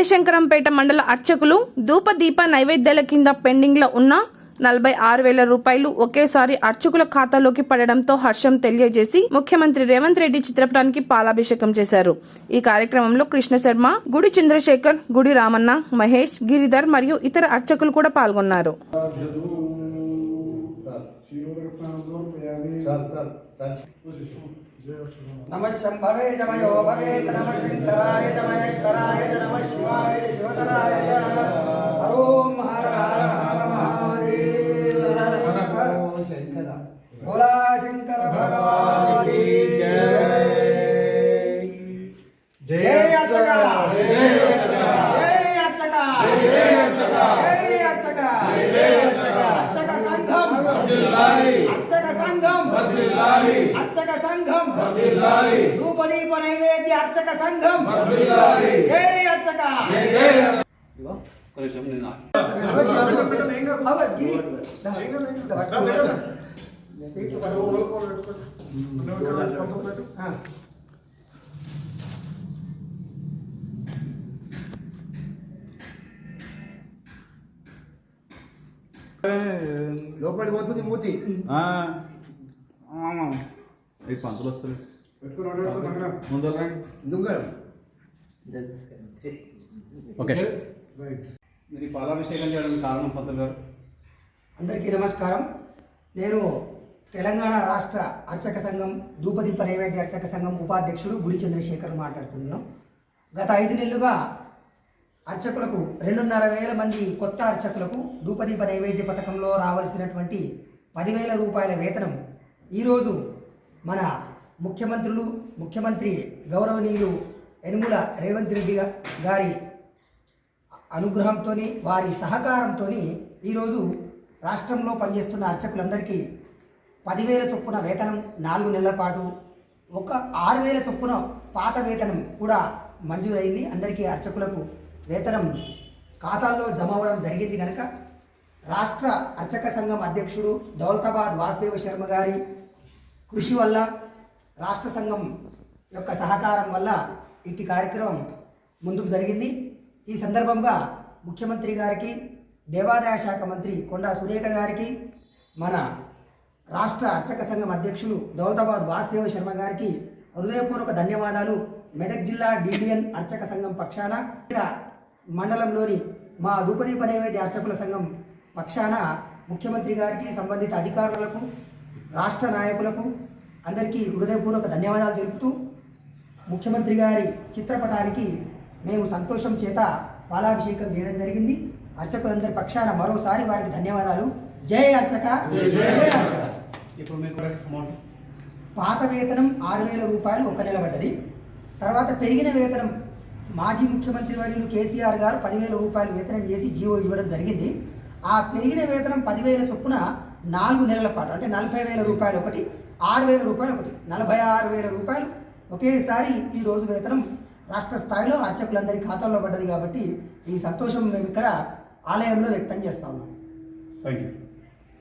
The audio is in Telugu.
ఆదిశంకరంపేట మండల అర్చకులు ధూపదీప నైవేద్యాల కింద పెండింగ్లో ఉన్న 46,000 రూపాయలు ఒకేసారి అర్చకుల ఖాతాలోకి పడడంతో హర్షం తెలియజేసి ముఖ్యమంత్రి రేవంత్ రెడ్డి చిత్రపటానికి పాలాభిషేకం చేశారు. ఈ కార్యక్రమంలో కృష్ణ శర్మ, గుడి చంద్రశేఖర్, గుడి రామన్న, మహేష్, గిరిధర్ మరియు ఇతర అర్చకులు కూడా పాల్గొన్నారు. नमः शंभवे च मयो भवे च नमः शंकराय च महेश्वराय च नमः शिवाय च शिवतराय च ओम हर हर हर महादेव हर हर शंकर भोला शंकर भगवान की जय जय अर्चका जय अर्चका जय अर्चका जय अर्चका जय अर्चका जय अर्चका अर्चक संघम वर्धिल्लाहि अर्चक संघम वर्धिल्लाहि अर्चक संघम वर्धिल्लाहि धूपदीप नैवेद्य अर्चक संघम वर्धिल्लाहि जय अर्चका जय जय इगो कलेशम नेना अब गिरी स्वीट हां లోపలికి పోతుంది మూతి పంతులు వస్తుంది ఓకే మీరు పాలాభిషేకం చేయడానికి కారణం పంతులు గారు. అందరికీ నమస్కారం. నేను తెలంగాణ రాష్ట్ర అర్చక సంఘం ధూపదీప నైవేద్య అర్చక సంఘం ఉపాధ్యక్షుడు గుడి చంద్రశేఖర్ మాట్లాడుతున్నాను. గత 5 నెలలుగా అర్చకులకు 2,500 మంది కొత్త అర్చకులకు ధూపదీప నైవేద్య పథకంలో రావాల్సినటువంటి 10,000 రూపాయల వేతనం ఈరోజు మన ముఖ్యమంత్రి గౌరవనీయులు యనుమల రేవంత్ రెడ్డి గారి అనుగ్రహంతో వారి సహకారంతో ఈరోజు రాష్ట్రంలో పనిచేస్తున్న అర్చకులందరికీ 10,000 చొప్పున వేతనం 4 నెలల పాటు, ఒక 6,000 చొప్పున పాత వేతనం కూడా మంజూరైంది. అందరికీ అర్చకులకు వేతనం ఖాతాల్లో జమ అవ్వడం జరిగింది. కనుక రాష్ట్ర అర్చక సంఘం అధ్యక్షుడు దౌలతాబాద్ వాసుదేవ శర్మ గారి కృషి వల్ల, రాష్ట్ర సంఘం యొక్క సహకారం వల్ల ఇట్టి కార్యక్రమం ముందుకు జరిగింది. ఈ సందర్భంగా ముఖ్యమంత్రి గారికి, దేవాదాయ శాఖ మంత్రి కొండా సురేఖ గారికి, మన రాష్ట్ర అర్చక సంఘం అధ్యక్షులు దౌలతాబాద్ వాసుదేవ శర్మ గారికి హృదయపూర్వక ధన్యవాదాలు. మెదక్ జిల్లా డిడిఎన్ అర్చక సంఘం పక్షాన, మండలంలోని మా ధూపదీప నైవేద్య అర్చకుల సంఘం పక్షాన ముఖ్యమంత్రి గారికి, సంబంధిత అధికారులకు, రాష్ట్ర నాయకులకు అందరికీ హృదయపూర్వక ధన్యవాదాలు తెలుపుతూ, ముఖ్యమంత్రి గారి చిత్రపటానికి మేము సంతోషం చేత పాలాభిషేకం చేయడం జరిగింది. అర్చకులందరి పక్షాన మరోసారి వారికి ధన్యవాదాలు. జై అర్చక జై అర్చక. ఇప్పుడు మీకు పాత వేతనం 6,000 రూపాయలు ఒక నెల పడ్డది. తర్వాత పెరిగిన వేతనం మాజీ ముఖ్యమంత్రి వర్యులు కేసీఆర్ గారు 10,000 రూపాయలు వేతనం చేసి జీవో ఇవ్వడం జరిగింది. ఆ పెరిగిన వేతనం 10,000 చొప్పున 4 నెలల పాటు, అంటే 40,000 రూపాయలు ఒకటి, 6,000 రూపాయలు ఒకటి, 46,000 రూపాయలు ఒకేసారి ఈ రోజు వేతనం రాష్ట్ర స్థాయిలో అర్చకులందరి ఖాతాల్లో పడ్డది. కాబట్టి ఈ సంతోషం మేము ఇక్కడ ఆలయంలో వ్యక్తం చేస్తా ఉన్నాం. Thank you.